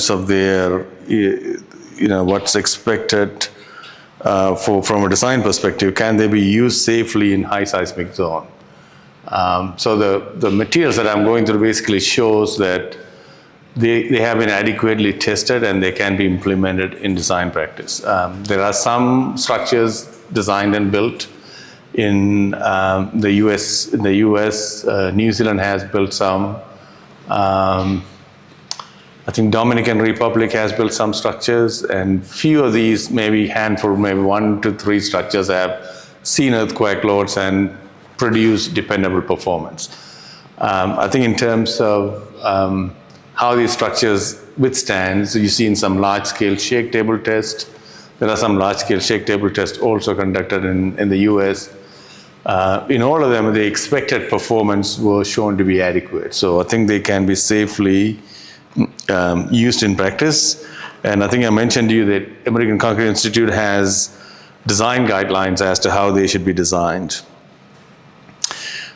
of their, what's expected from a design perspective, can they be used safely in high seismic zone? So the materials that I'm going through basically shows that they have been adequately tested and they can be implemented in design practice. There are some structures designed and built in the US. In the US, New Zealand has built some. I think Dominican Republic has built some structures, and few of these, maybe handful, maybe 1 to 3 structures have seen earthquake loads and produce dependable performance. I think in terms of how these structures withstand, so you see in some large-scale shake table tests, there are some large-scale shake table tests also conducted in the US. In all of them, the expected performance was shown to be adequate. So I think they can be safely used in practice. And I think I mentioned to you that American Concrete Institute has design guidelines as to how they should be designed.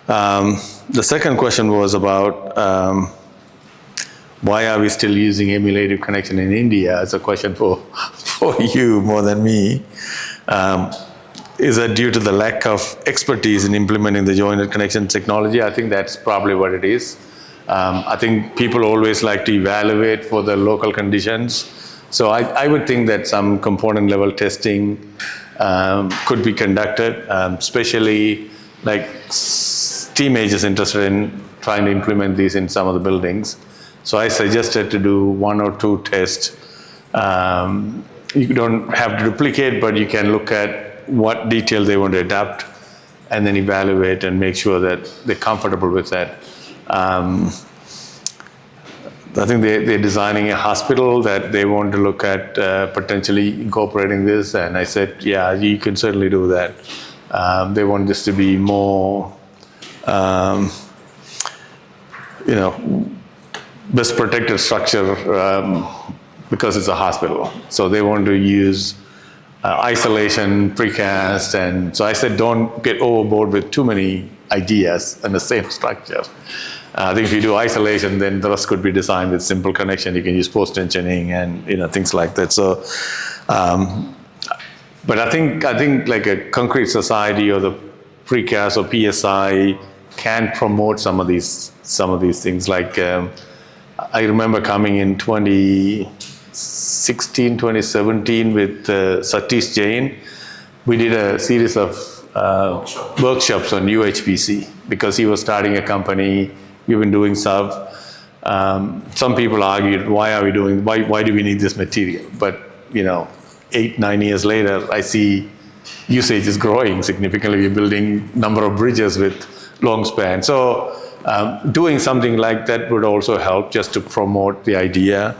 The second question was about why are we still using emulative connection in India? It's a question for you more than me. Is that due to the lack of expertise in implementing the jointed connection technology? I think that's probably what it is. I think people always like to evaluate for the local conditions. So I would think that some component level testing could be conducted, especially like steam agents interested in trying to implement these in some of the buildings. So I suggested to do 1 or 2 tests. You don't have to duplicate, but you can look at what detail they want to adapt and then evaluate and make sure that they're comfortable with that. I think they're designing a hospital that they want to look at potentially incorporating this, and I said, yeah, you can certainly do that. They want this to be more, best protected structure because it's a hospital. So they want to use isolation, precast, and so I said, don't get overboard with too many ideas in the same structure. I think if you do isolation, then the rest could be designed with simple connection. You can use post-tensioning and things like that. So, but I think like a concrete society or the precast or PSI can promote some of these things. Like I remember coming in 2016, 2017 with Satish Jain. We did a series of workshops on UHPC because he was starting a company. We've been doing stuff. Some people argued, why do we need this material? But 8-9 years later, I see usage is growing significantly. We're building number of bridges with long span. So doing something like that would also help just to promote the idea.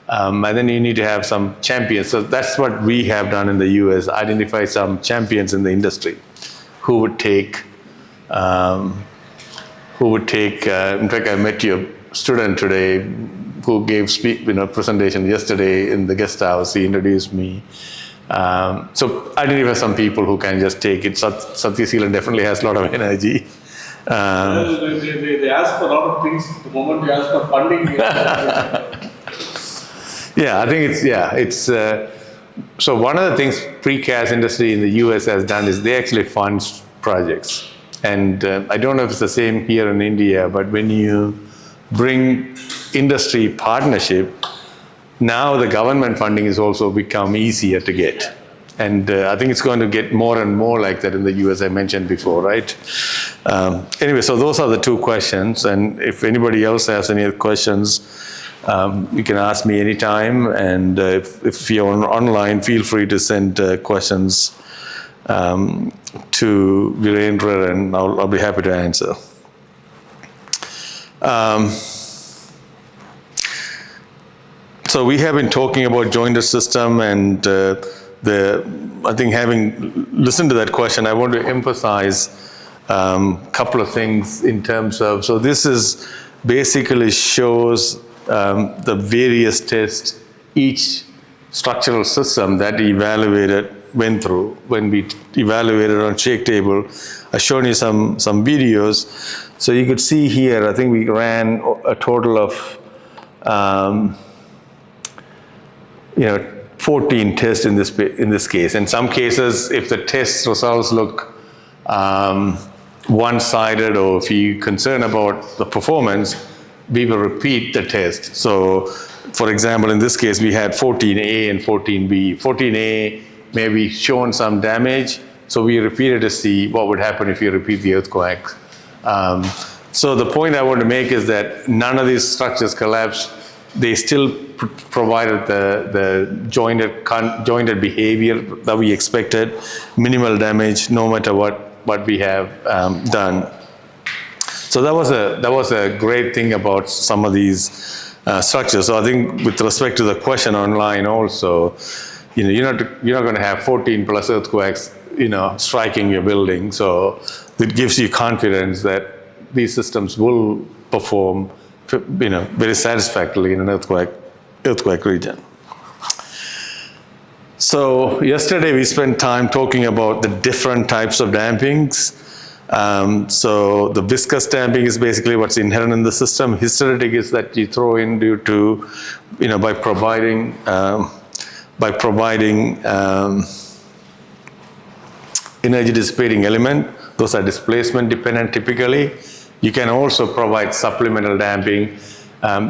And then you need to have some champions. So that's what we have done in the US, identify some champions in the industry who would take, in fact, I met your student today who gave presentation yesterday in the guest house. He introduced me. So identify some people who can just take it. Satyaseelan definitely has a lot of energy. They ask for a lot of things. The moment they ask for funding, yeah, I think it's so one of the things precast industry in the US has done is they actually fund projects. And I don't know if it's the same here in India, but when you bring industry partnership, now the government funding has also become easier to get. And I think it's going to get more and more like that in the US, I mentioned before, right? Anyway, so those are the 2 questions. And if anybody else has any other questions, you can ask me anytime. And if you're online, feel free to send questions to Virendra, and I'll be happy to answer. So we have been talking about jointed system, and I think having listened to that question, I want to emphasize a couple of things in terms of, so this is basically shows the various tests each structural system that went through when we evaluated on shake table. I've shown you some videos. So you could see here, I think we ran a total of 14 tests in this case. In some cases, if the test results look one-sided, or if you're concerned about the performance, we will repeat the test. So, for example, in this case, we had 14A and 14B. 14A maybe shown some damage, so we repeated to see what would happen if you repeat the earthquake. So the point I want to make is that none of these structures collapsed. They still provided the jointed behavior that we expected, minimal damage, no matter what we have done. So that was a great thing about some of these structures. So I think with respect to the question online also, you're not going to have 14 plus earthquakes, striking your building. So it gives you confidence that these systems will perform, very satisfactorily in an earthquake region. So yesterday we spent time talking about the different types of dampings. So the viscous damping is basically what's inherent in the system. Hysteretic is that you throw in due to, by providing energy dissipating element. Those are displacement dependent typically. You can also provide supplemental damping.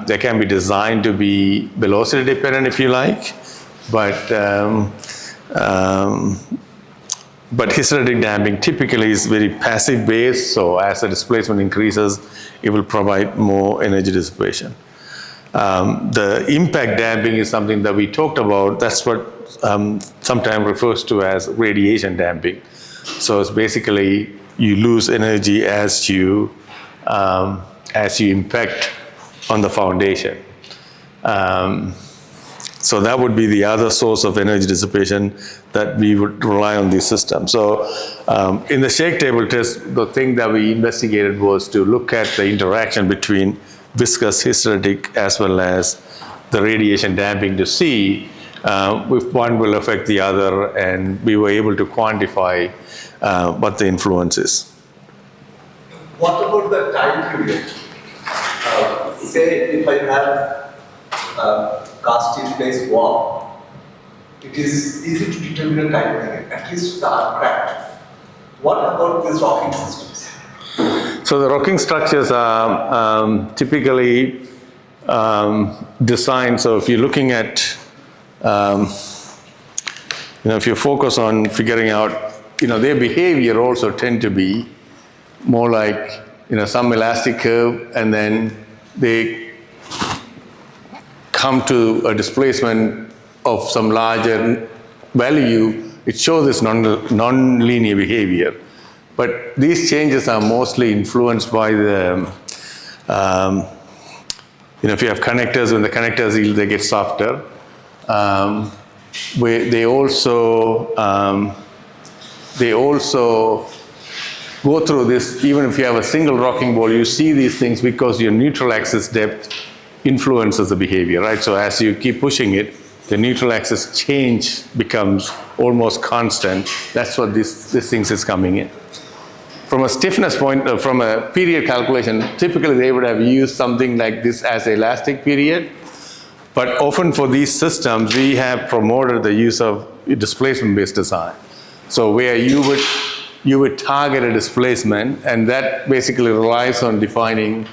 They can be designed to be velocity dependent if you like, but hysteretic damping typically is very passive based, so as the displacement increases, it will provide more energy dissipation. The impact damping is something that we talked about. That's what sometimes refers to as radiation damping. So it's basically you lose energy as you impact on the foundation. So that would be the other source of energy dissipation that we would rely on these systems. So in the shake table test, the thing that we investigated was to look at the interaction between viscous, hysteretic, as well as the radiation damping to see if one will affect the other, and we were able to quantify what the influence is. What about the time period? Say if I have cast in place wall, it is easy to determine a time period, at least start cracked. What about these rocking systems? So the rocking structures are typically designed, so if you're looking at, if you focus on figuring out, their behavior also tend to be more like, some elastic curve, and then they come to a displacement of some larger value. It shows this non-linear behavior. But these changes are mostly influenced by the, if you have connectors, when the connectors yield, they get softer. They also go through this, even if you have a single rocking ball, you see these things because your neutral axis depth influences the behavior, right? So as you keep pushing it, the neutral axis change becomes almost constant. That's what this things is coming in. From a stiffness point, from a period calculation, typically they would have used something like this as elastic period. But often for these systems, we have promoted the use of displacement-based design. So where you would target a displacement, and that basically relies on defining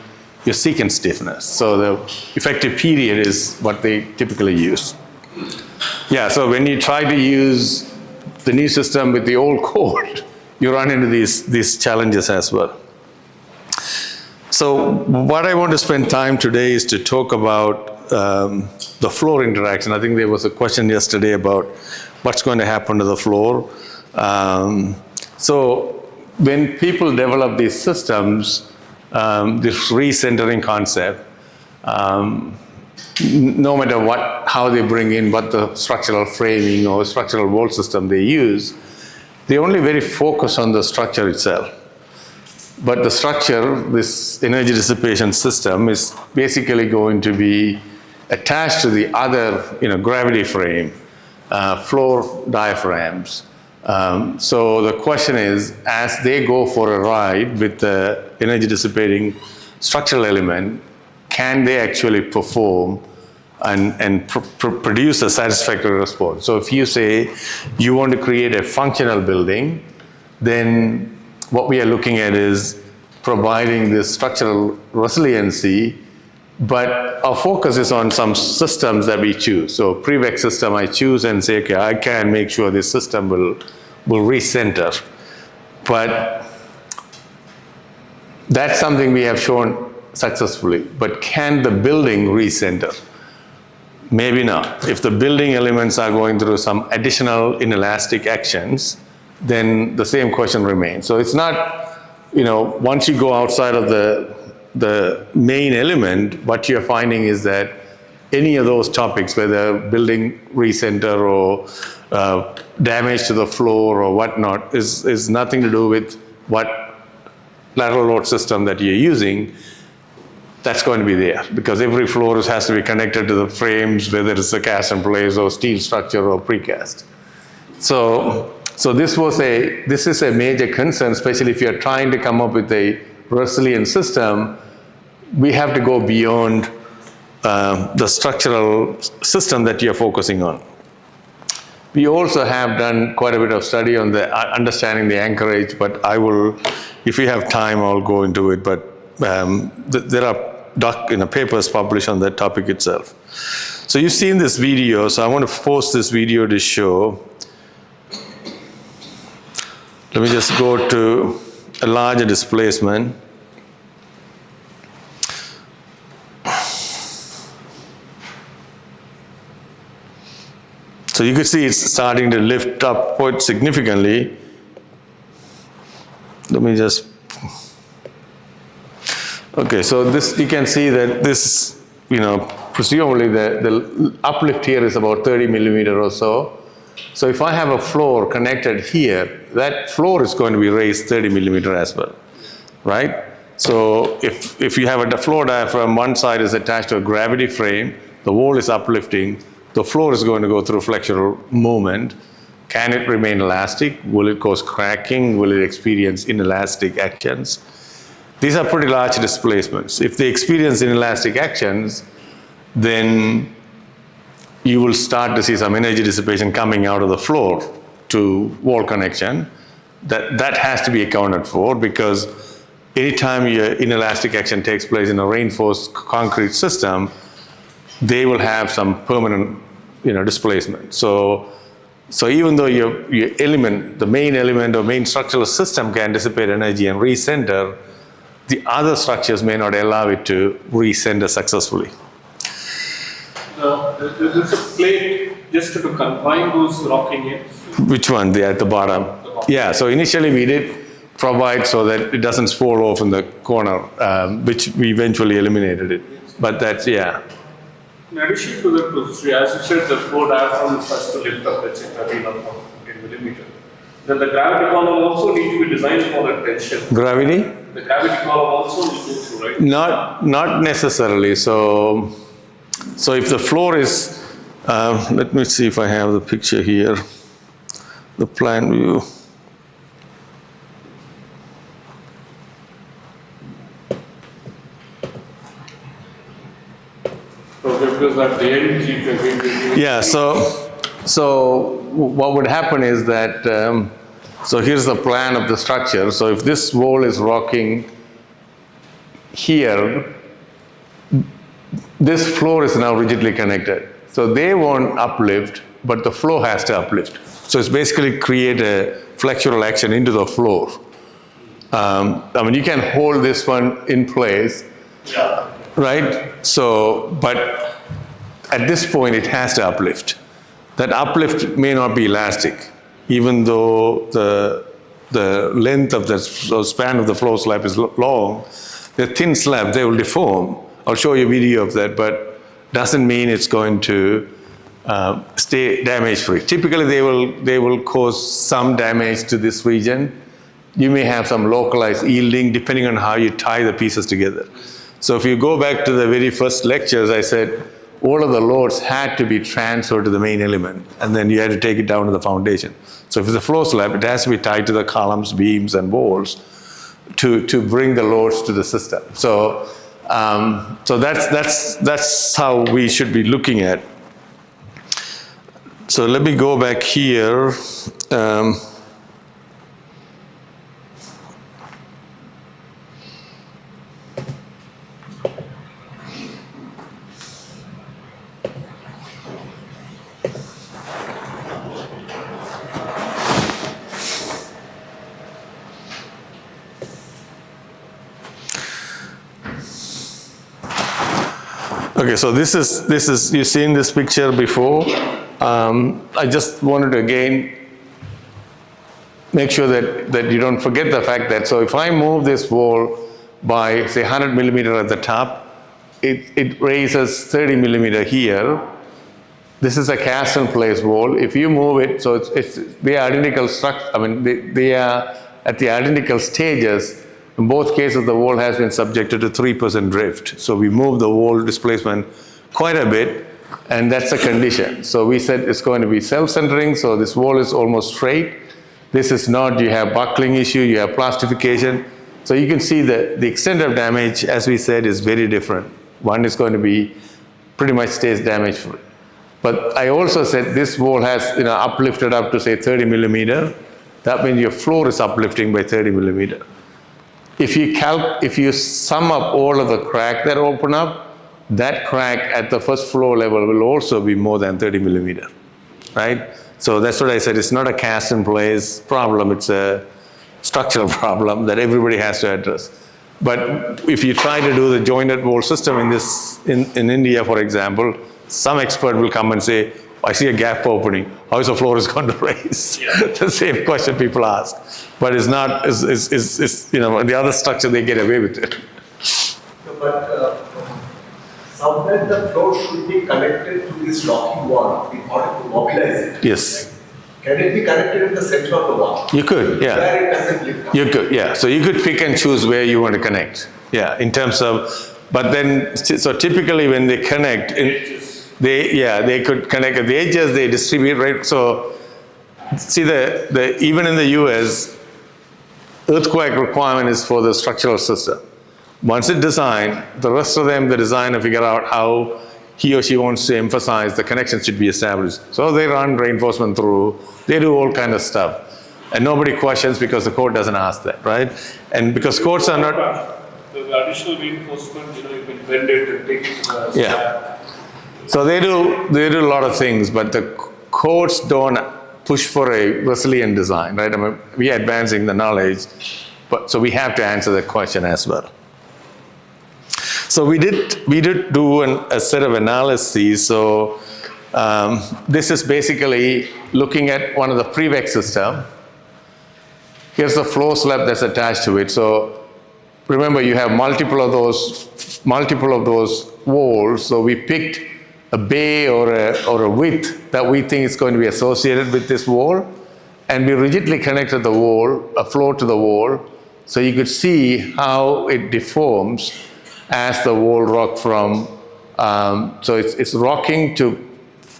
your secant stiffness. So the effective period is what they typically use. Yeah, so when you try to use the new system with the old code, you run into these challenges as well. So what I want to spend time today is to talk about the floor interaction. I think there was a question yesterday about what's going to happen to the floor. So when people develop these systems, this recentering concept, no matter how they bring in what the structural framing or structural wall system they use, they only very focus on the structure itself. But the structure, this energy dissipation system, is basically going to be attached to the other, gravity frame, floor diaphragms. So the question is, as they go for a ride with the energy dissipating structural element, can they actually perform and produce a satisfactory response. So if you say you want to create a functional building, then what we are looking at is providing this structural resiliency, but our focus is on some systems that we choose. So Prevex system I choose and say, okay, I can make sure this system will recenter. But that's something we have shown successfully. But can the building recenter? Maybe not. If the building elements are going through some additional inelastic actions, then the same question remains. So it's not, once you go outside of the main element, what you're finding is that any of those topics, whether building recenter or damage to the floor or whatnot, is nothing to do with what lateral load system that you're using. That's going to be there because every floor has to be connected to the frames, whether it's a cast in place or steel structure or precast. So this is a major concern, especially if you're trying to come up with a resilient system. We have to go beyond the structural system that you're focusing on. We also have done quite a bit of study on the understanding the anchorage, but I will, if you have time, I'll go into it. But there are papers published on that topic itself. So you've seen this video, so I want to post this video to show. Let me just go to a larger displacement. So you can see it's starting to lift up quite significantly. Let me just, okay, so this, you can see that this, presumably the uplift here is about 30 millimeter or so. So if I have a floor connected here, that floor is going to be raised 30 millimeter as well, right? So if you have a floor diaphragm, one side is attached to a gravity frame, the wall is uplifting, the floor is going to go through flexural movement. Can it remain elastic? Will it cause cracking? Will it experience inelastic actions? These are pretty large displacements. If they experience inelastic actions, then you will start to see some energy dissipation coming out of the floor to wall connection. That has to be accounted for because anytime your inelastic action takes place in a reinforced concrete system, they will have some permanent, displacement. So even though your element, the main element or main structural system can dissipate energy and recenter, the other structures may not allow it to recenter successfully. There's a plate just to confine those rocking ends. Which one? They're at the bottom. Yeah, so initially we did provide so that it doesn't fall off in the corner, which we eventually eliminated it. But that's, yeah. In addition to that, as you said, the floor diaphragm has to lift up, let's say 13 or 14 millimeter. Then the gravity column also needs to be designed for that tension. Gravity? The gravity column also will go through, right? Not necessarily. So if the floor is, let me see if I have the picture here, the plan view. Because at the end, yeah, so what would happen is that, so here's the plan of the structure. So if this wall is rocking here, this floor is now rigidly connected. So they won't uplift, but the floor has to uplift. So it's basically create a flexural action into the floor. You can hold this one in place, yeah, right? So, but at this point, it has to uplift. That uplift may not be elastic, even though the length of the span of the floor slab is long. The thin slab, they will deform. I'll show you a video of that, but doesn't mean it's going to stay damage-free. Typically, they will cause some damage to this region. You may have some localized yielding depending on how you tie the pieces together. So if you go back to the very first lectures, I said all of the loads had to be transferred to the main element, and then you had to take it down to the foundation. So if it's a floor slab, it has to be tied to the columns, beams, and walls to bring the loads to the system. So So that's how we should be looking at. So let me go back here. Okay, so this is you've seen this picture before. I just wanted to again make sure that you don't forget the fact that, so if I move this wall by say 100 millimeter at the top, it raises 30 millimeter here. This is a cast in place wall. If you move it, so they are identical structure. I mean, they are at the identical stages. In both cases, the wall has been subjected to 3% drift. So we move the wall displacement quite a bit, and that's a condition. So we said it's going to be self-centering, so this wall is almost straight. This is not, you have buckling issue, you have plastification. So you can see the extent of damage, as we said, is very different. One is going to be pretty much stays damage free. But I also said this wall has uplifted up to say 30 millimeter. That means your floor is uplifting by 30 millimeter. If you sum up all of the crack that open up, that crack at the first floor level will also be more than 30 millimeter, right? So that's what I said, it's not a cast in place problem, it's a structural problem that everybody has to address. But if you try to do the jointed wall system in India, for example, some expert will come and say, I see a gap opening, how is the floor is going to raise? Yeah. The same question people ask. But it's not, the other structure, they get away with it. But somewhere the floor should be connected to this locking wall in order to mobilize it. Yes. Can it be connected in the center of the wall? You could, yeah. Where it doesn't lift up? You could, yeah. So you could pick and choose where you want to connect. Yeah, in terms of, but then, so typically when they connect, they could connect at the edges, they distribute, right? So, see even in the US, earthquake requirement is for the structural system. Once it's designed, the rest of them, the designer figure out how he or she wants to emphasize the connection should be established. So they run reinforcement through, they do all kind of stuff. And nobody questions because the code doesn't ask that, right? And because codes are not... The additional reinforcement, you can bend it and take it to the yeah. So they do a lot of things, but the codes don't push for a resilient design, right? I mean, we are advancing the knowledge, but so we have to answer that question as well. So we did do a set of analyses. So this is basically looking at one of the Prevex system. Here's the floor slab that's attached to it. So remember, you have multiple of those walls. So we picked a bay or a width that we think is going to be associated with this wall, and we rigidly connected the wall, a floor to the wall, so you could see how it deforms as the wall rock from, so it's rocking to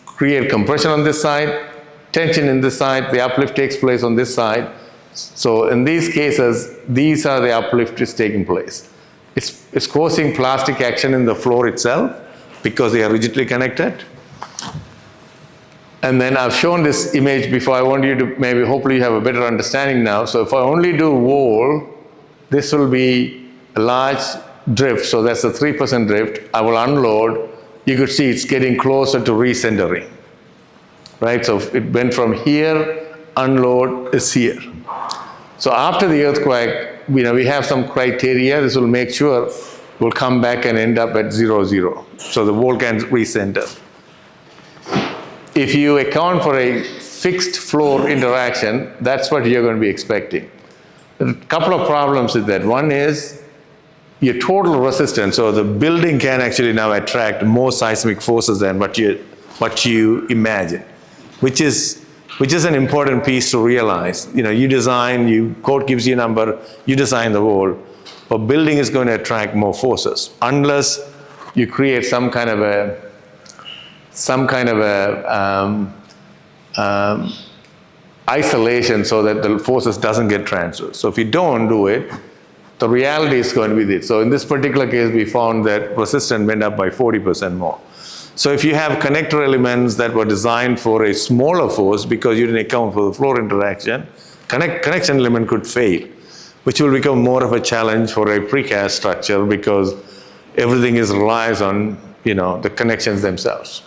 create compression on this side, tension in this side, the uplift takes place on this side. So in these cases, these are the uplift is taking place. It's causing plastic action in the floor itself because they are rigidly connected. And then I've shown this image before. I want you to maybe, hopefully you have a better understanding now. So if I only do wall, this will be a large drift. So that's a 3% drift. I will unload. You could see it's getting closer to recentering, right? So it went from here, unload is here. So after the earthquake, we have some criteria. This will make sure we'll come back and end up at 0, 0. So the wall can recenter. If you account for a fixed floor interaction, that's what you're going to be expecting. A couple of problems with that. One is your total resistance. So the building can actually now attract more seismic forces than what you imagine, which is an important piece to realize. You design, code gives you a number, you design the wall. A building is going to attract more forces unless you create some kind of isolation so that the forces doesn't get transferred. So if you don't do it, The reality is going to be this. So in this particular case, we found that resistance went up by 40% more. So if you have connector elements that were designed for a smaller force because you didn't account for the floor interaction, connection element could fail, which will become more of a challenge for a precast structure because everything relies on, the connections themselves.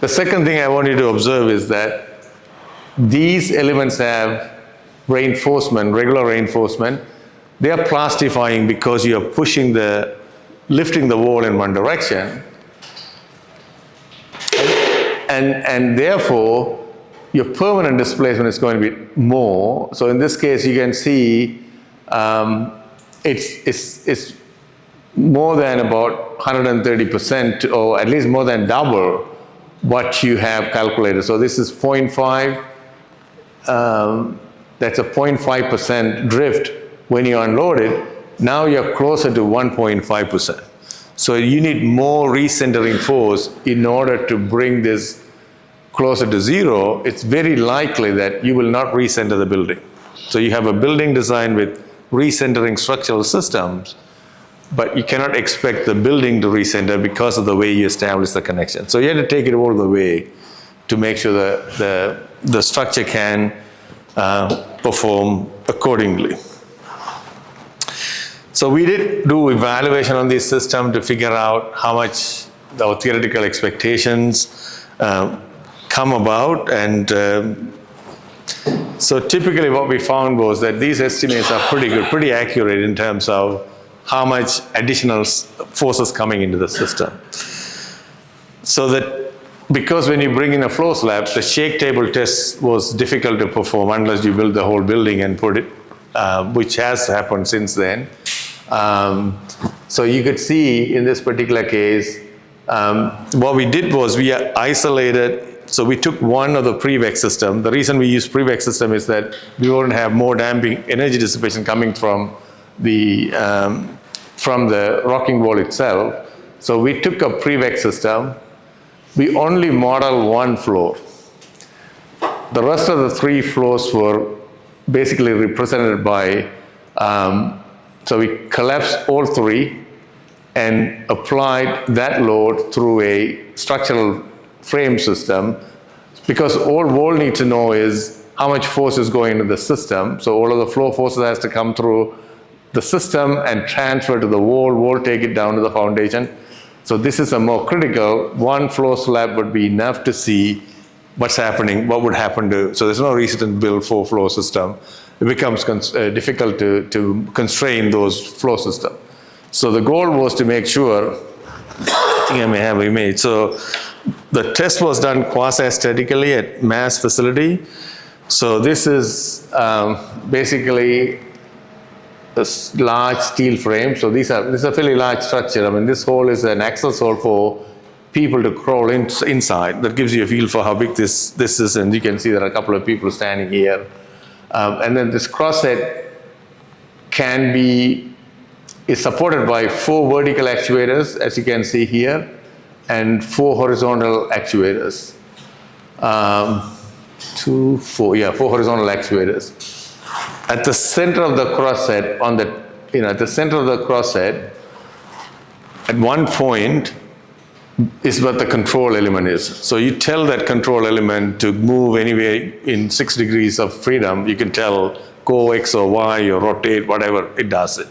The second thing I want you to observe is that these elements have reinforcement, regular reinforcement. They are plastifying because you are lifting the wall in one direction. And therefore, your permanent displacement is going to be more. So in this case, you can see it's more than about 130%, or at least more than double what you have calculated. So this is 0.5. That's a 0.5% drift when you unload it. Now you're closer to 1.5%. So you need more recentering force in order to bring this closer to zero. It's very likely that you will not recenter the building. So you have a building design with recentering structural systems, but you cannot expect the building to recenter because of the way you establish the connection. So you have to take it all the way to make sure that the structure can perform accordingly. So we did do evaluation on this system to figure out how much our theoretical expectations come about. And so typically what we found was that these estimates are pretty good, pretty accurate in terms of how much additional forces coming into the system. So that because when you bring in a floor slab, the shake table test was difficult to perform unless you build the whole building and put it, which has happened since then. So you could see in this particular case, what we did was we isolated, so we took one of the pre-vex system. The reason we use pre-vex system is that we wouldn't have more damping energy dissipation coming from the rocking wall itself. So we took a pre-vex system. We only modeled one floor. The rest of the three floors were basically represented by, so we collapsed all three and applied that load through a structural frame system, because all wall needs to know is how much force is going into the system. So all of the flow forces has to come through the system and transfer to the wall take it down to the foundation. So this is a more critical. One floor slab would be enough to see what's happening, what would happen to, so there's no reason to build 4-floor system. It becomes difficult to constrain those flow systems. So the goal was to make sure, I think I may have an image. So the test was done quasi-statically at Mass facility. So this is basically a large steel frame. So this is a fairly large structure. I mean, this hole is an access hole for people to crawl inside. That gives you a feel for how big this is. And you can see there are a couple of people standing here. And then this crosshead is supported by 4 vertical actuators, as you can see here, and 4 horizontal actuators. 4 horizontal actuators. At the center of the crosshead, at the center of the crosshead, at one point is what the control element is. So you tell that control element to move anywhere in 6 degrees of freedom. You can tell go X or Y or rotate, whatever, it does it.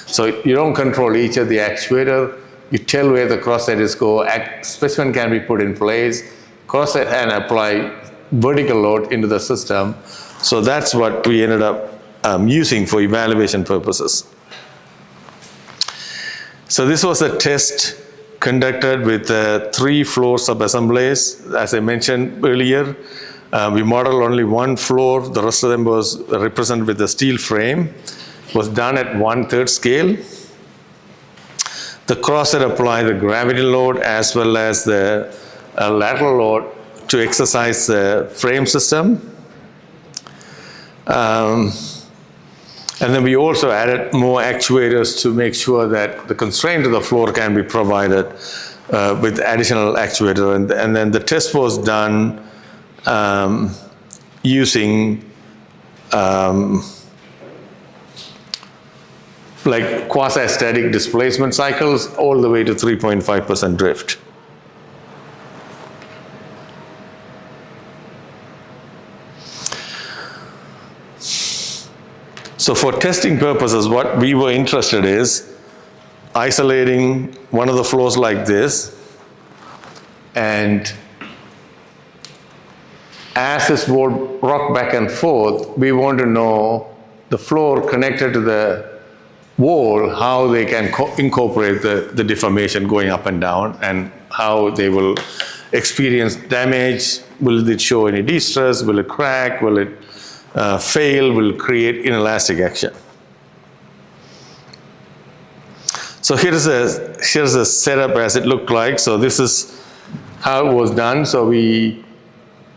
So you don't control each of the actuator. You tell where the crosshead is go. Specimen can be put in place. Crosshead and apply vertical load into the system. So that's what we ended up using for evaluation purposes. So this was a test conducted with 3 floor sub-assemblies. As I mentioned earlier, we modeled only one floor. The rest of them was represented with the steel frame. It was done at 1/3 scale. The crosshead applied the gravity load as well as the lateral load to exercise the frame system. And then we also added more actuators to make sure that the constraint to the floor can be provided with additional actuator. And then the test was done using like quasi-static displacement cycles all the way to 3.5% drift. So for testing purposes, what we were interested is isolating one of the floors like this, and as this would rock back and forth, we want to know the floor connected to the wall, how they can incorporate the deformation going up and down, and how they will experience damage. Will it show any distress? Will it crack? Will it fail? Will it create inelastic action? So here's a setup as it looked like. So this is how it was done. So we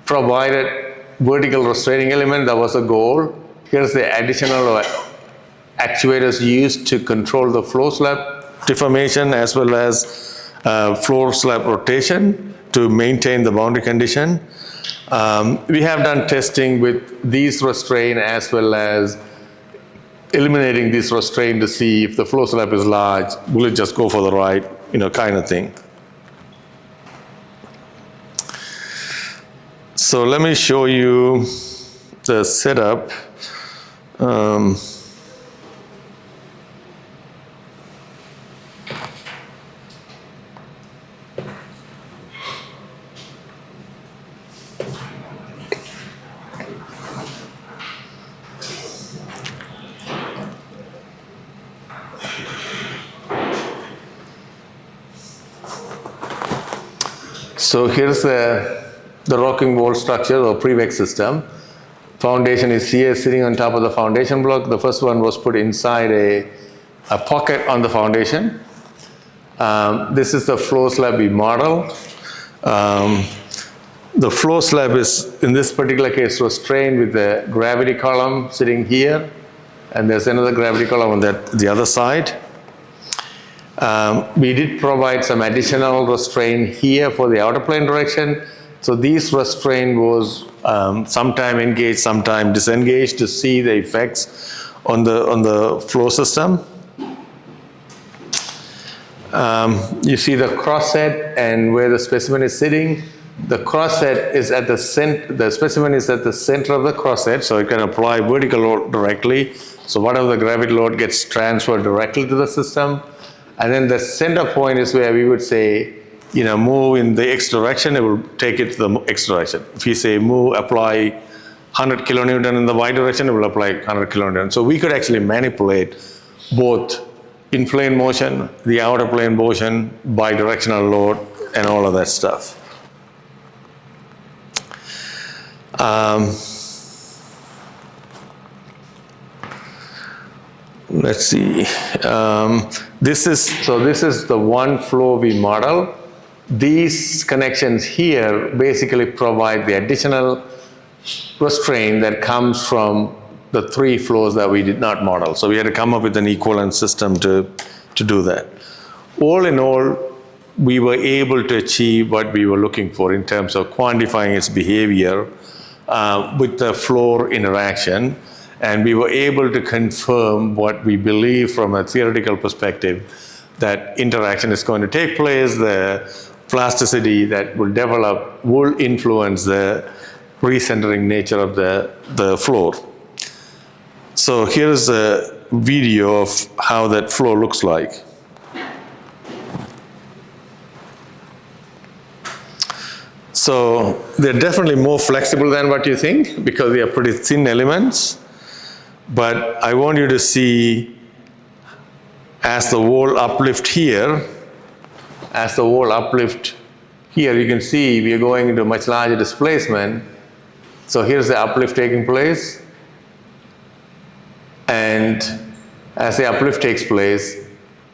provided vertical restraining element. That was the goal. Here's the additional actuators used to control the floor slab deformation as well as floor slab rotation to maintain the boundary condition. We have done testing with these restraints as well as eliminating this restraint to see if the floor slab is large, will it just go for the ride, kind of thing. So let me show you the setup. So here's the rocking wall structure or Prevex system. Foundation is here sitting on top of the foundation block. The first one was put inside a pocket on the foundation. This is the floor slab we modeled. The floor slab is, in this particular case, restrained with the gravity column sitting here, and there's another gravity column on the other side. We did provide some additional restraint here for the outer plane direction. So these restraint was sometime engaged, sometime disengaged to see the effects on the flow system. You see the cross set and where the specimen is sitting. The cross set is at the center, the specimen is at the center of the cross set, so it can apply vertical load directly. So whatever the gravity load gets transferred directly to the system. And then the center point is where we would say, move in the X direction, it will take it to the X direction. If you say move, apply 100 kilonewton in the Y direction, it will apply 100 kilonewton. So we could actually manipulate both in-plane motion, the outer plane motion, bidirectional load, and all of that stuff. Let's see. This is the one flow we model. These connections here basically provide the additional restraint that comes from the three flows that we did not model. So we had to come up with an equivalent system to do that. All in all, we were able to achieve what we were looking for in terms of quantifying its behavior with the floor interaction. And we were able to confirm what we believe from a theoretical perspective, that interaction is going to take place, the plasticity that will develop will influence the recentering nature of the floor. So here's a video of how that floor looks like. So they're definitely more flexible than what you think because they are pretty thin elements. But I want you to see as the wall uplift here, you can see we are going into much larger displacement. So here's the uplift taking place. And as the uplift takes place,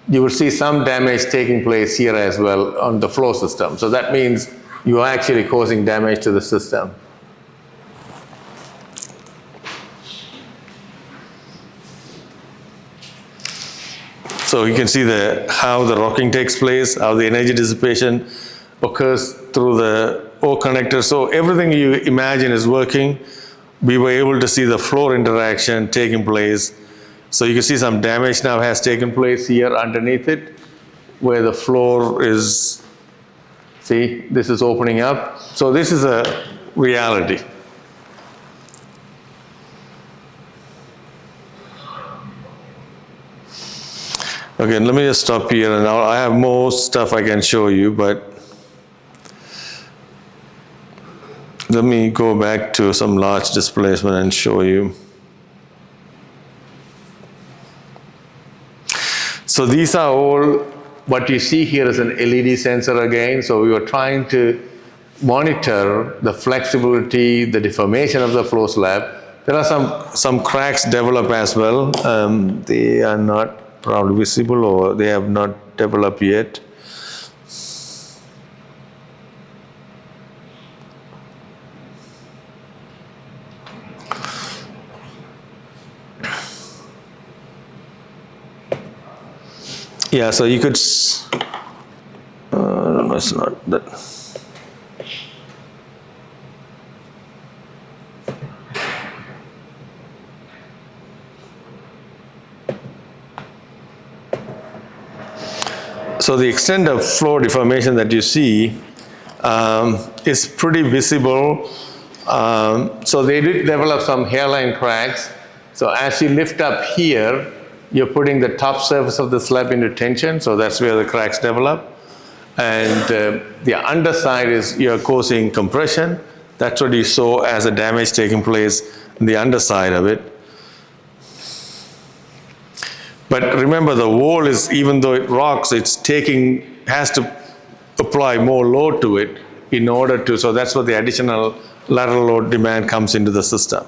you will see some damage taking place here as well on the flow system. So that means you are actually causing damage to the system. So you can see how the rocking takes place, how the energy dissipation occurs through the O connector. So everything you imagine is working. We were able to see the floor interaction taking place. So you can see some damage now has taken place here underneath it, where the floor is, see, this is opening up. So this is a reality. Okay, let me just stop here, and now I have more stuff I can show you, but let me go back to some large displacement and show you. So these are all, what you see here is an LED sensor again. So we were trying to monitor the flexibility, the deformation of the flow slab. There are some cracks develop as well. They are not probably visible, or they have not developed yet. Yeah, so you could, no, it's not that. So the extent of floor deformation that you see is pretty visible. So they did develop some hairline cracks. So as you lift up here, you're putting the top surface of the slab into tension, so that's where the cracks develop. And the underside is you're causing compression. That's what you saw as a damage taking place in the underside of it. But remember, the wall is, even though it rocks, has to apply more load to it in order to, so that's what the additional lateral load demand comes into the system.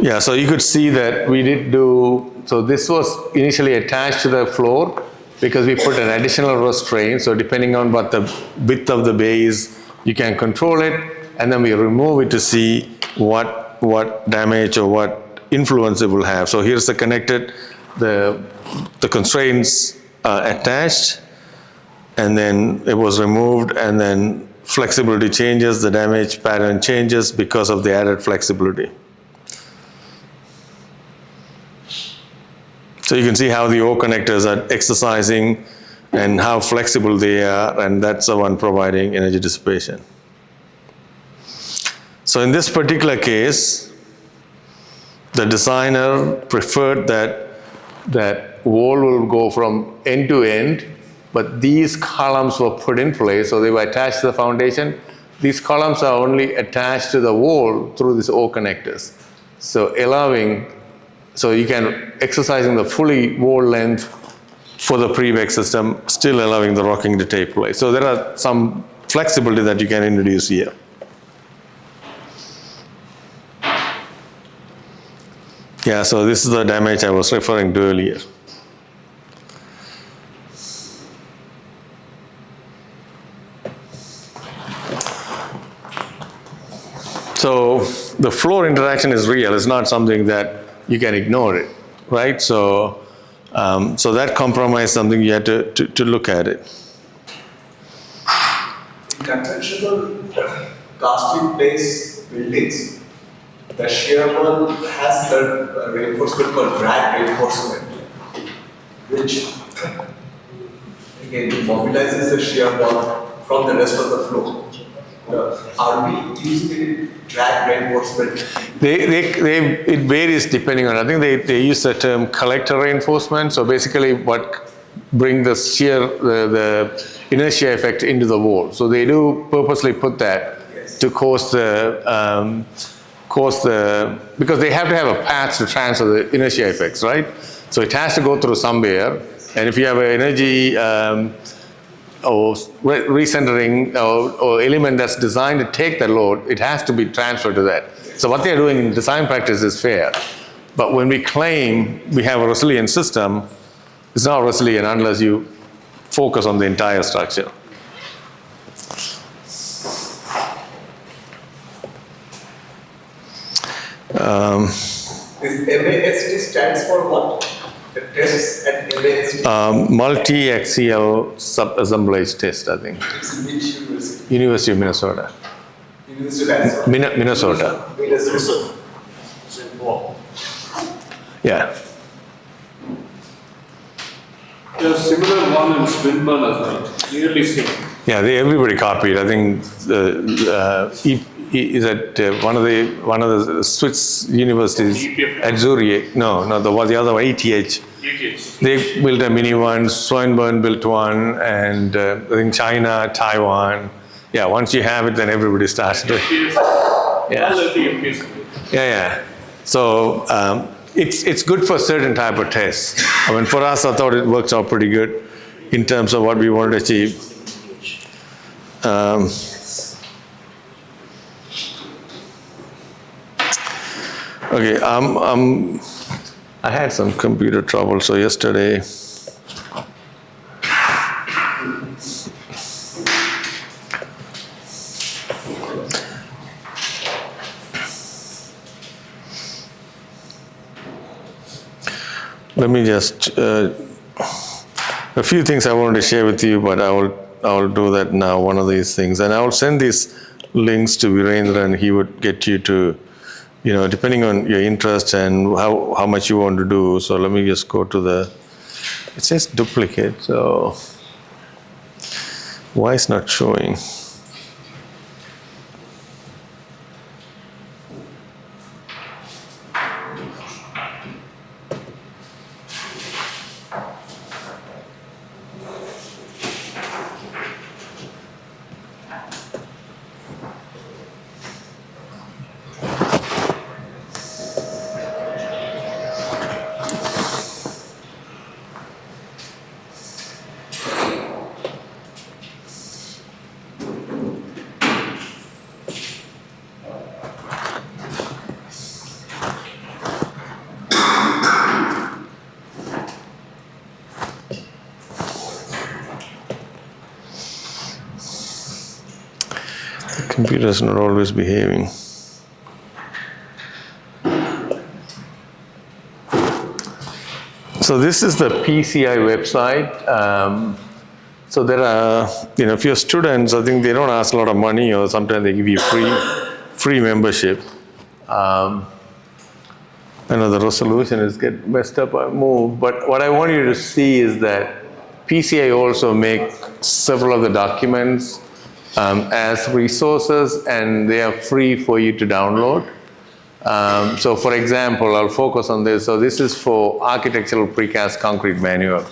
Yeah, so you could see that we did do, so this was initially attached to the floor because we put an additional restraint. So depending on what the width of the bay is, you can control it, and then we remove it to see what damage or what influence it will have. So here's the connected, the constraints attached, and then it was removed, and then flexibility changes, the damage pattern changes because of the added flexibility. So you can see how the O connectors are exercising and how flexible they are, and that's the one providing energy dissipation. So in this particular case, the designer preferred that wall will go from end to end, but these columns were put in place, so they were attached to the foundation. These columns are only attached to the wall through these O connectors. So so you can exercising the fully wall length for the pre-bake system, still allowing the rocking to take place. So there are some flexibility that you can introduce here. Yeah, so this is the damage I was referring to earlier. So the floor interaction is real. It's not something that you can ignore it, right? So, so that compromise is something you have to look at it. In conventional cast-in-place buildings, the shear wall has a reinforcement called drag reinforcement, which again mobilizes the shear wall from the rest of the floor. Are we using any drag reinforcement? It varies depending on, I think they use the term collector reinforcement. So basically what bring the shear, the inertia effect into the wall. So they do purposely put that to cause because they have to have a path to transfer the inertia effects, right? So it has to go through somewhere. And if you have an energy or recentering or element that's designed to take the load, it has to be transferred to that. So what they're doing in design practice is fair. But when we claim we have a resilient system, it's not resilient unless you focus on the entire structure. This MAST stands for what? tests at LAX? Multi-axial sub-assemblage test, I think. It's in which university? University of Minnesota. University of Arizona. Minnesota. Minnesota. It's in Bob. Yeah. There's similar one in Swinburne as well, nearly same. Yeah, everybody copied. I think is that one of the Swiss universities EPF. at Zurich. No, the other one, ETH. ETH. They built a mini one. Swinburne built one, and I think China, Taiwan. Yeah, once you have it, then everybody starts doing. Yeah. Yeah. So it's good for certain type of tests. I mean, for us, I thought it works out pretty good in terms of what we wanted to achieve. Okay, I had some computer trouble, so yesterday. Let me just, a few things I wanted to share with you, but I will do that now, one of these things. And I will send these links to Virendra, and he would get you to, depending on your interest and how much you want to do. So let me just go to it says duplicate, so why it's not showing? Computer's not always behaving. So this is the PCI website. So there are, if you're students, I think they don't ask a lot of money, or sometimes they give you free membership. I know the resolution is get messed up or moved, but what I want you to see is that PCI also make several of the documents as resources, and they are free for you to download. So for example, I'll focus on this. So this is for architectural precast concrete manual.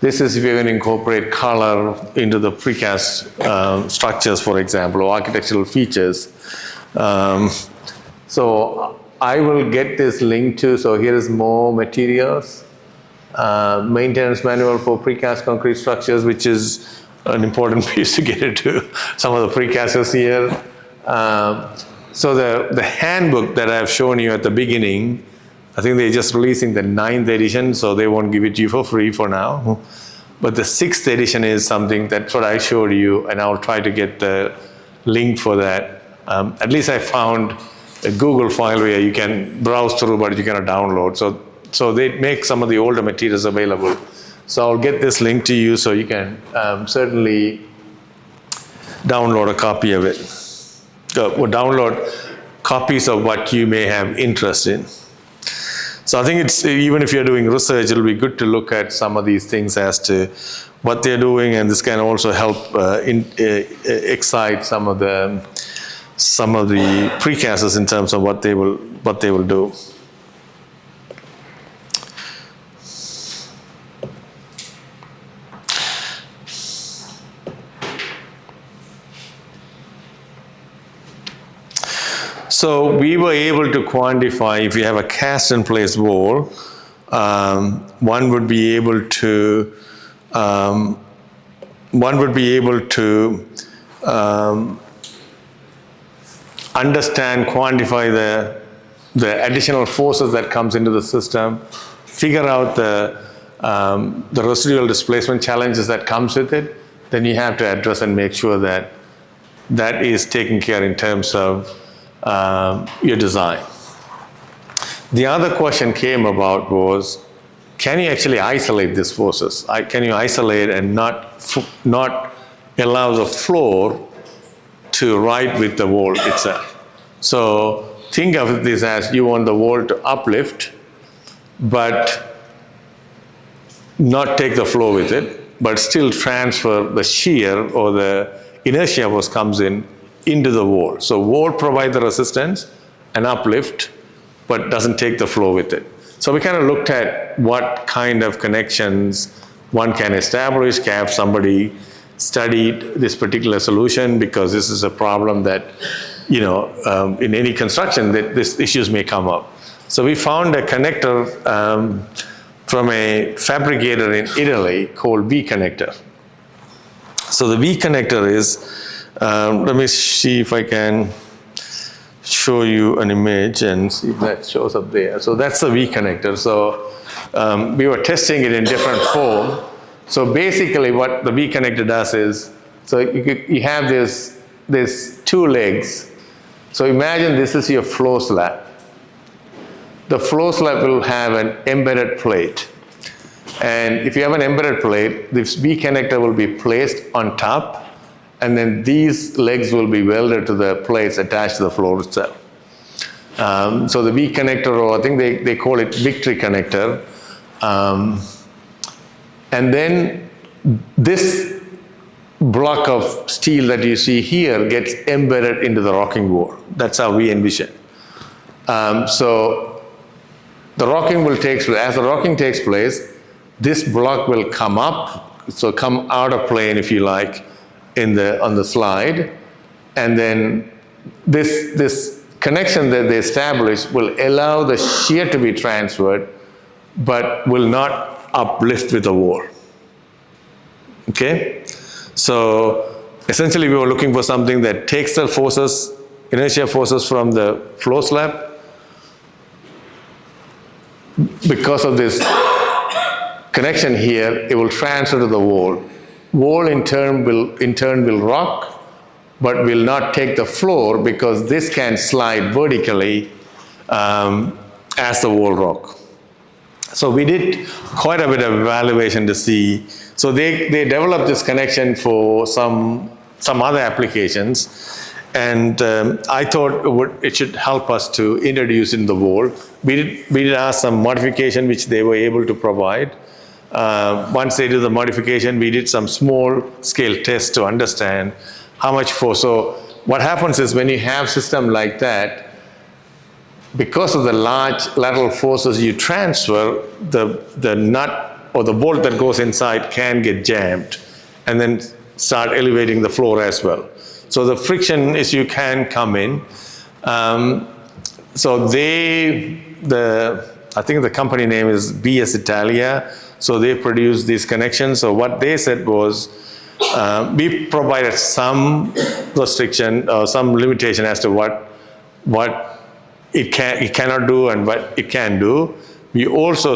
This is if you're going to incorporate color into the precast structures, for example, or architectural features. So I will get this link to, so here is more materials. Maintenance manual for precast concrete structures, which is an important piece to get into some of the precasters here. So the handbook that I've shown you at the beginning, I think they're just releasing the 9th edition, so they won't give it to you for free for now. But the 6th edition is something, that's what I showed you, and I'll try to get the link for that. At least I found a Google file where you can browse through, but you cannot download. So they make some of the older materials available. So I'll get this link to you so you can certainly download a copy of it. Or download copies of what you may have interest in. So I think it's, even if you're doing research, it'll be good to look at some of these things as to what they're doing, and this can also help excite some of the precasters in terms of what they will do. So we were able to quantify, if you have a cast-in-place wall, one would be able to understand, quantify the additional forces that comes into the system, figure out the residual displacement challenges that comes with it. Then you have to address and make sure that that is taken care in terms of your design. The other question came about was, can you actually isolate these forces? Can you isolate and not allow the floor to ride with the wall itself? So think of this as you want the wall to uplift, but not take the flow with it, but still transfer the shear or the inertia force comes into the wall. So wall provides the resistance and uplift, but doesn't take the flow with it. So we kind of looked at what kind of connections one can establish. Have somebody studied this particular solution, because this is a problem that, in any construction, that these issues may come up. So we found a connector from a fabricator in Italy called V connector. So the V connector is, let me see if I can show you an image and see if that shows up there. So that's the V connector. So we were testing it in different form. So basically what the V connector does is, so you have this two legs. So imagine this is your flow slab. The flow slab will have an embedded plate. And if you have an embedded plate, this V connector will be placed on top, and then these legs will be welded to the plates attached to the floor itself. So the V connector, or I think they call it Victory connector. And then this block of steel that you see here gets embedded into the rocking wall. That's how we envision. So the rocking will take place. As the rocking takes place, this block will come up, so come out of plane, if you like, on the slide, and then this connection that they establish will allow the shear to be transferred, but will not uplift with the wall. Okay? So essentially we were looking for something that takes the forces, inertia forces from the flow slab. Because of this connection here, it will transfer to the wall. Wall in turn will rock, but will not take the floor, because this can slide vertically as the wall rock. So we did quite a bit of evaluation to see. So they developed this connection for some other applications, and I thought it should help us to introduce in the wall. We did ask some modification which they were able to provide. Once they did the modification, we did some small scale tests to understand how much force. So what happens is, when you have system like that, because of the large lateral forces you transfer, the nut or the bolt that goes inside can get jammed and then start elevating the floor as well. So the friction issue can come in. So I think the company name is BS Italia. So they produce these connections. So what they said was, we provided some restriction or some limitation as to what it cannot do and what it can do. We also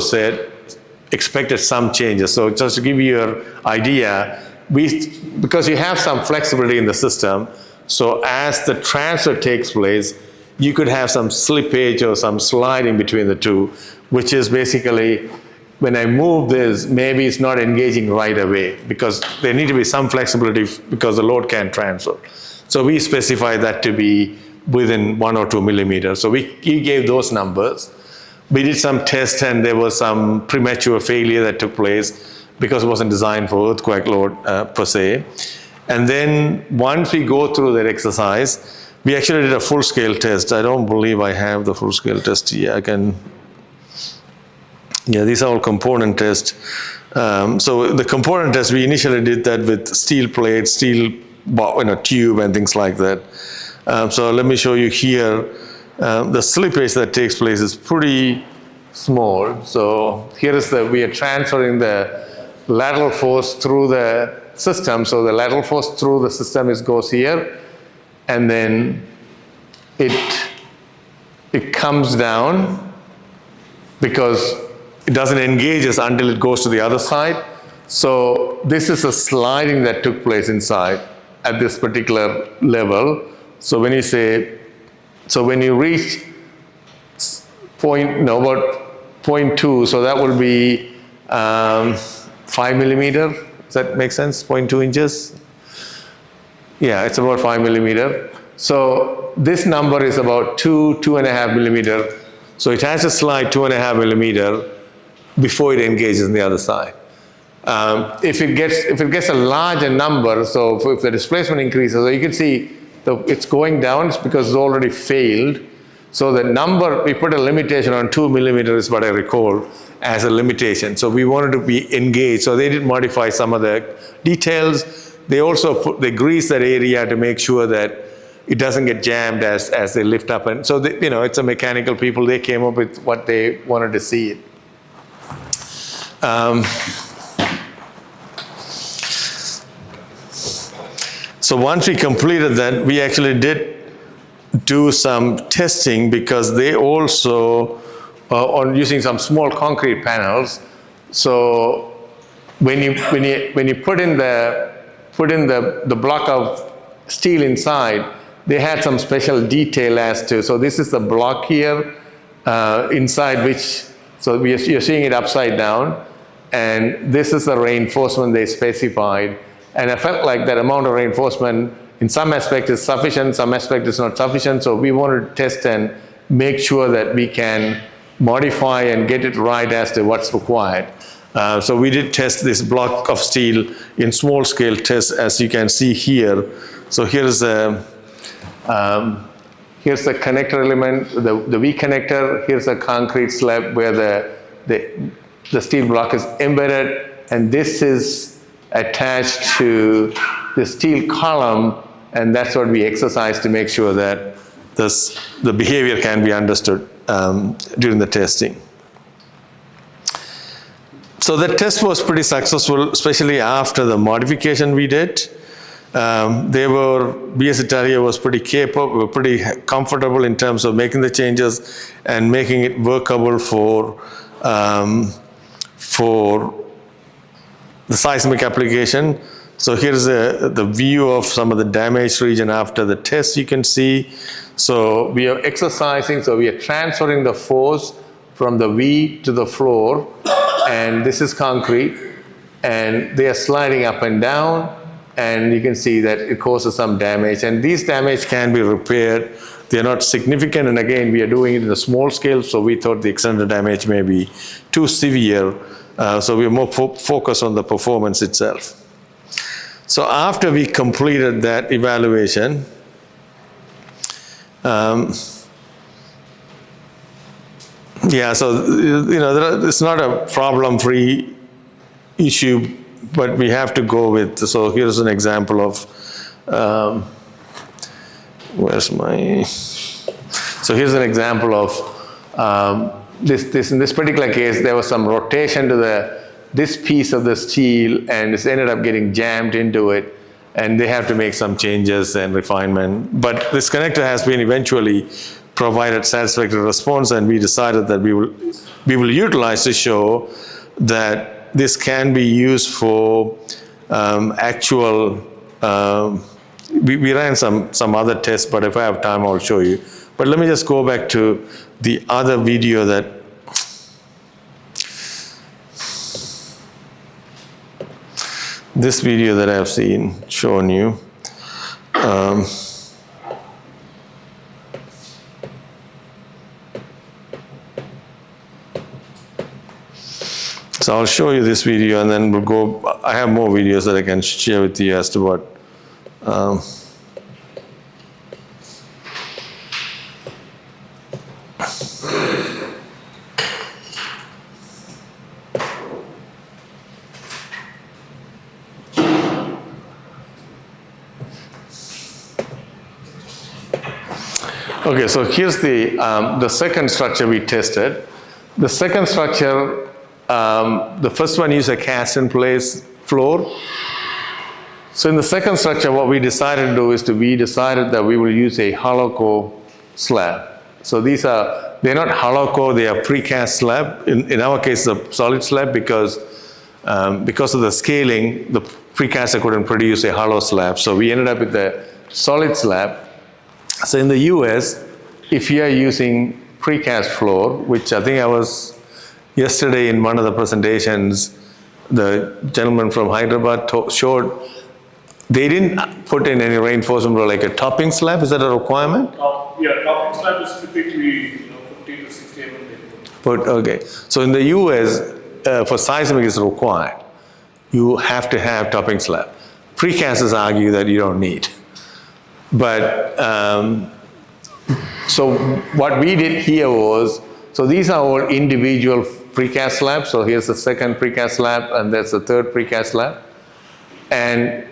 expected some changes. So just to give you an idea, because you have some flexibility in the system, so as the transfer takes place, you could have some slippage or some sliding between the two, which is basically, when I move this, maybe it's not engaging right away, because there need to be some flexibility because the load can transfer. So we specify that to be within 1 or 2 millimeters. So we gave those numbers. We did some tests, and there was some premature failure that took place because it wasn't designed for earthquake load per se. And then once we go through that exercise, we actually did a full-scale test. I don't believe I have the full-scale test here. These are all component tests. So the component test, we initially did that with steel plates, steel tube and things like that. So let me show you here. The slippage that takes place is pretty small. So here is we are transferring the lateral force through the system. So the lateral force through the system goes here, and then it comes down, because it doesn't engage us until it goes to the other side. So this is a sliding that took place inside at this particular level. So when you reach about 0.2, so that will be 5 millimeter. Does that make sense? 0.2 inches? Yeah, it's about 5 millimeter. So this number is about 2.5 millimeter. So it has to slide 2.5 millimeter before it engages on the other side. If it gets a larger number, so if the displacement increases, so you can see it's going down, it's because it's already failed. So the number, we put a limitation on 2 millimeters, what I recall, as a limitation. So we wanted to be engaged. So they did modify some of the details. They also they grease that area to make sure that it doesn't get jammed as they lift up. And so, it's a mechanical people, they came up with what they wanted to see it. So once we completed that, we actually did do some testing because they also on using some small concrete panels. So when you put in the block of steel inside, they had some special detail as to. So this is the block here inside which. So you're seeing it upside down, and this is the reinforcement they specified. And I felt like that amount of reinforcement in some aspect is sufficient, some aspect is not sufficient. So we wanted to test and make sure that we can modify and get it right as to what's required. So we did test this block of steel in small scale tests, as you can see here. So here's the connector element, the V connector. Here's a concrete slab where the steel block is embedded, and this is attached to the steel column, and that's what we exercise to make sure that the behavior can be understood during the testing. So the test was pretty successful, especially after the modification we did. BS Italia was pretty capable, pretty comfortable in terms of making the changes and making it workable for the seismic application. So here's the view of some of the damaged region after the test, you can see. So we are exercising, so we are transferring the force from the V to the floor, and this is concrete, and they are sliding up and down, and you can see that it causes some damage, and these damage can be repaired. They are not significant, and again, we are doing it in a small scale, so we thought the extent of damage may be too severe, so we are more focused on the performance itself. So after we completed that evaluation, it's not a problem-free issue, but we have to go with. So here's an example of So here's an example of in this particular case, there was some rotation to this piece of the steel, and this ended up getting jammed into it, and they have to make some changes and refinement. But this connector has been eventually provided satisfactory response, and we decided that we will utilize to show that this can be used for actual. We ran some other tests, but if I have time, I'll show you. But let me just go back to the other video that. This video that I have shown you. So I'll show you this video, and then we'll go. I have more videos that I can share with you as to what. Okay, so here's the second structure we tested. The second structure, the first one used a cast-in-place floor. So in the second structure, what we decided to do is we decided that we will use a hollow core slab. So they're not hollow core, they are precast slab. In our case, a solid slab because of the scaling, the precaster couldn't produce a hollow slab. So we ended up with a solid slab. So in the US, if you are using precast floor, which I think I was yesterday in one of the presentations, the gentleman from Hyderabad showed they didn't put in any reinforcement or like a topping slab. Is that a requirement? Topping slab is typically 50 to 60 mm. But okay, so in the US, for seismic is required. You have to have topping slab. Precasters argue that you don't need. But so what we did here was, so these are all individual precast slabs. So here's the second precast slab, and there's the third precast slab. And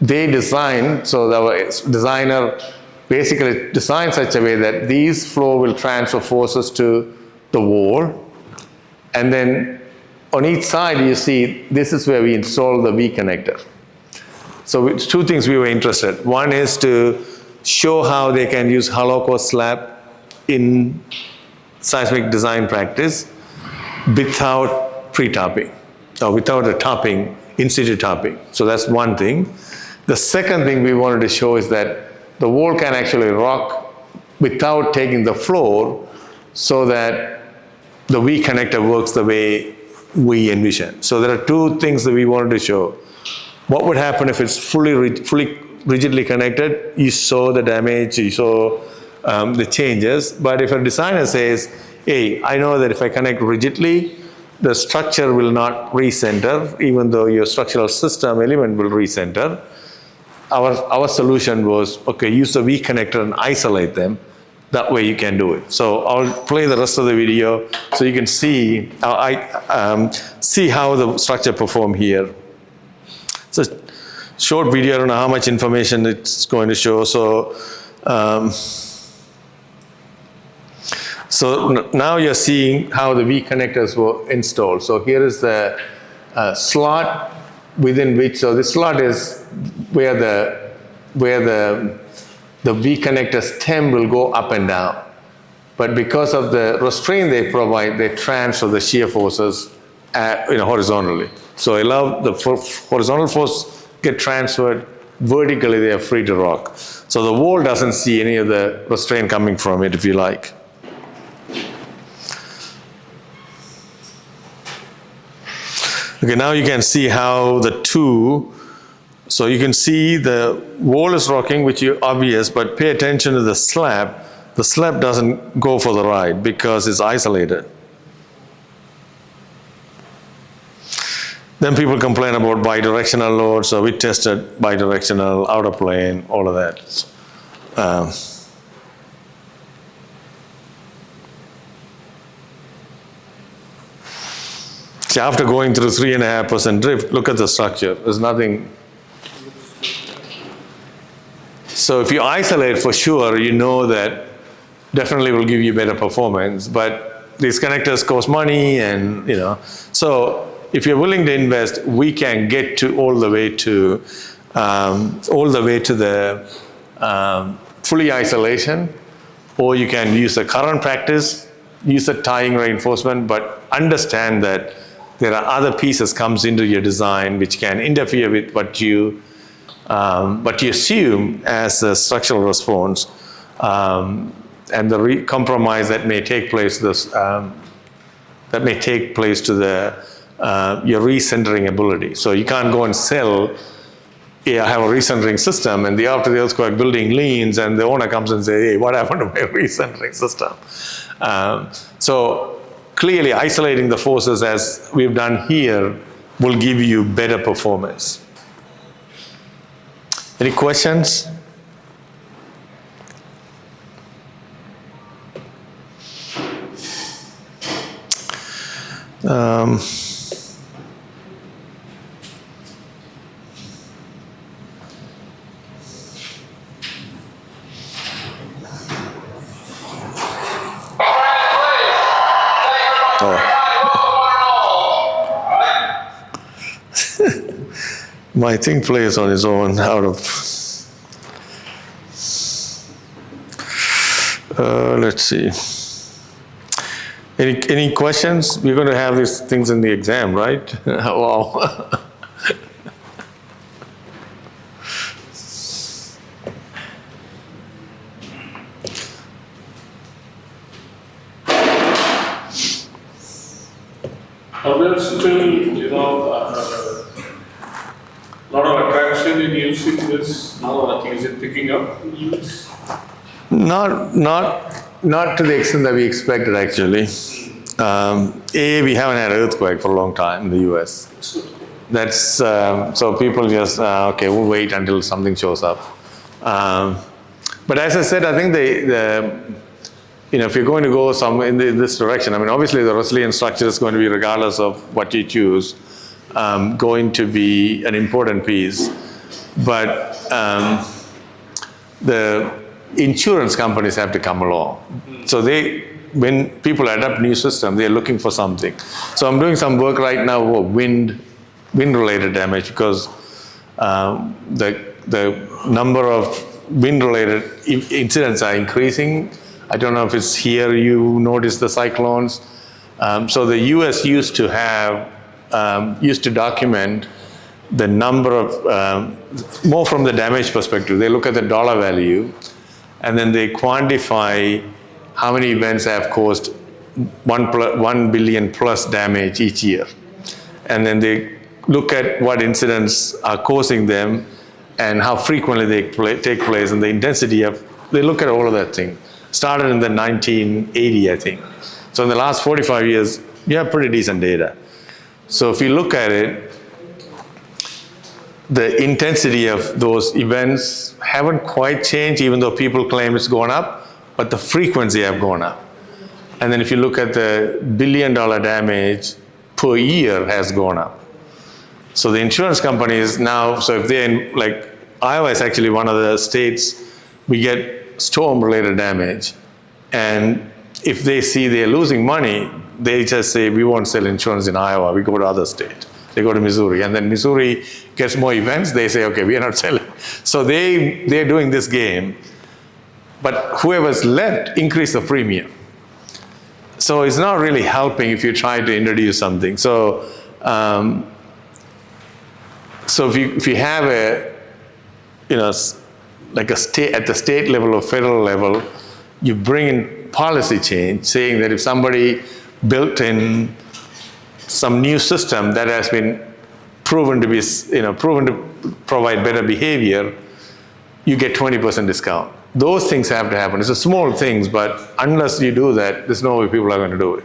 they designed, so the designer basically designed such a way that these floor will transfer forces to the wall. And then on each side, you see, this is where we install the V connector. So two things we were interested. One is to show how they can use hollow core slab in seismic design practice without pre-topping, or without a topping, in-situ topping. So that's one thing. The second thing we wanted to show is that the wall can actually rock without taking the floor, so that the V connector works the way we envision. So there are two things that we wanted to show. What would happen if it's fully rigidly connected? You saw the damage, you saw the changes. But if a designer says, hey, I know that if I connect rigidly, the structure will not recenter, even though your structural system element will recenter. Our solution was, okay, use the V connector and isolate them. That way you can do it. So I'll play the rest of the video so you can see see how the structure performed here. It's a short video. I don't know how much information it's going to show. So now you're seeing how the V connectors were installed. So here is the slot within which, so this slot is where the V connector stem will go up and down. But because of the restraint they provide, they transfer the shear forces horizontally. So allow the horizontal force get transferred, vertically they are free to rock. So the wall doesn't see any of the restraint coming from it, if you like. Okay, now you can see how the two, so you can see the wall is rocking, which is obvious, but pay attention to the slab. The slab doesn't go for the ride because it's isolated. Then people complain about bidirectional load, so we tested bidirectional, outer plane, all of that. See, after going through 3.5% drift, look at the structure. There's nothing. So if you isolate for sure, you know that definitely will give you better performance, but these connectors cost money, and so if you're willing to invest, we can get to all the way to the fully isolation, or you can use the current practice, use the tying reinforcement, but understand that there are other pieces comes into your design which can interfere with what you assume as a structural response, and the compromise that may take place to your recentering ability. So you can't go and sell, I have a recentering system, and after the earthquake building leans, and the owner comes and says, hey, what happened to my recentering system? So clearly isolating the forces as we've done here will give you better performance. Any questions? My thing plays on its own out of. Let's see. Any questions? We're going to have these things in the exam, right? Wow. Are there still, lot of attraction in using this now? I think is it picking up in the US? Not to the extent that we expected, actually. We haven't had an earthquake for a long time in the US. That's so people just okay, we'll wait until something shows up. But as I said, I think if you're going to go in this direction, I mean, obviously the resilient structure is going to be, regardless of what you choose, going to be an important piece. But the insurance companies have to come along. So when people adopt new system, they're looking for something. So I'm doing some work right now for wind-related damage, because the number of wind-related incidents are increasing. I don't know if it's here you notice the cyclones. So the U.S. used to document the number of, more from the damage perspective. They look at the dollar value, and then they quantify how many events have caused 1 billion plus damage each year. And then they look at what incidents are causing them and how frequently they take place and the intensity they look at all of that thing. Started in the 1980, I think. So in the last 45 years, you have pretty decent data. So if you look at it, the intensity of those events haven't quite changed, even though people claim it's gone up, but the frequency have gone up. And then if you look at the $1 billion damage per year has gone up. So the insurance companies now, so if they're in, like Iowa is actually one of the states, we get storm-related damage. And if they see they're losing money, they just say, we won't sell insurance in Iowa, we go to other state. They go to Missouri, and then Missouri gets more events, they say, okay, we are not selling. So they're doing this game, but whoever's left increase the premium. So it's not really helping if you try to introduce something. So if you have like a state, at the state level or federal level, you bring in policy change, saying that if somebody built in some new system that has been proven to provide better behavior, you get 20% discount. Those things have to happen. It's a small things, but unless you do that, there's no way people are going to do it.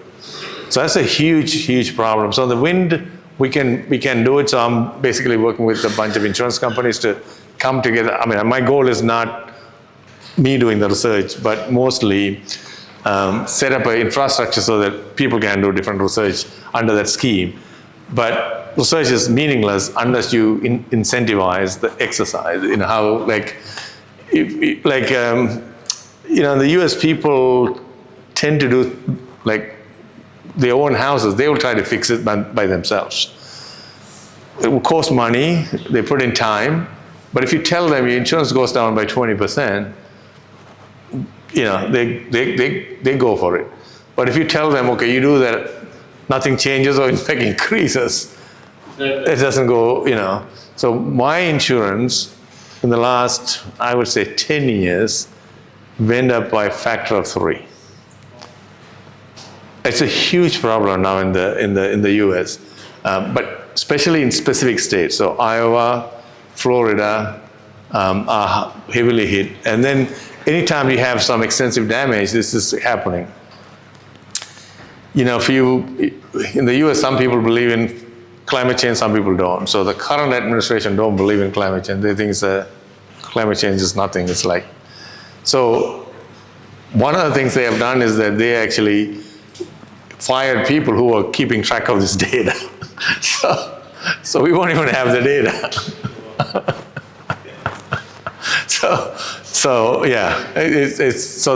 So that's a huge, huge problem. So the wind, we can do it. So I'm basically working with a bunch of insurance companies to come together. I mean, my goal is not me doing the research, but mostly set up an infrastructure so that people can do different research under that scheme. But research is meaningless unless you incentivize the exercise. How in the US, people tend to do their own houses. They will try to fix it by themselves. It will cost money. They put in time. But if you tell them your insurance goes down by 20%, they go for it. But if you tell them, okay, you do that, nothing changes or in fact increases, it doesn't go, So my insurance in the last, I would say 10 years, went up by a factor of 3. It's a huge problem now in the US, but especially in specific states. So Iowa, Florida are heavily hit. And then anytime you have some extensive damage, this is happening. In the US, some people believe in climate change, some people don't. So the current administration don't believe in climate change. They think climate change is nothing. So one of the things they have done is that they actually fired people who were keeping track of this data. So we won't even have the data. So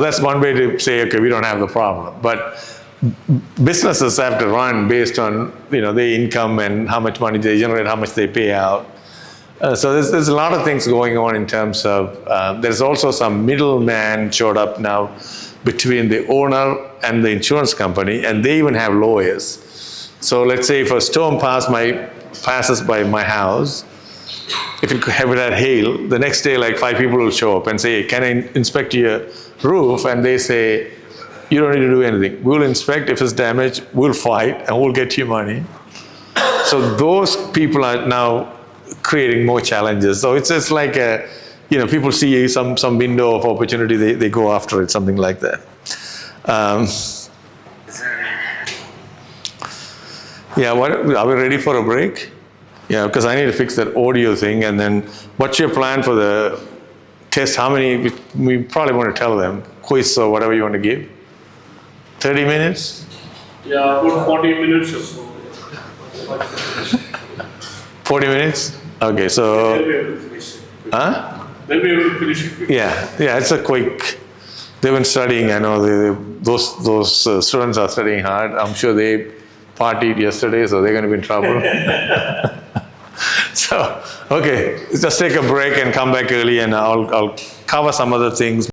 that's one way to say, okay, we don't have the problem. But businesses have to run based on their income and how much money they generate, how much they pay out. So there's a lot of things going on in terms of, there's also some middleman showed up now between the owner and the insurance company, and they even have lawyers. So let's say if a storm passes by my house, if it had hail, the next day 5 people will show up and say, can I inspect your roof? And they say, You don't need to do anything. We'll inspect. If it's damaged, we'll fight and we'll get you money. So those people are now creating more challenges. So it's just like a, people see some window of opportunity, they go after it, something like that. Yeah, are we ready for a break? Yeah, because I need to fix that audio thing. And then what's your plan for the test? How many, we probably want to tell them, quiz or whatever you want to give. 30 minutes? Yeah, about 40 minutes or so. 40 minutes? Okay, so, Then we have to finish it. huh? Then we have to finish it. Yeah, it's a quick, they've been studying, I know those students are studying hard. I'm sure they partied yesterday, so they're going to be in trouble. So, okay, just take a break and come back early and I'll cover some other things.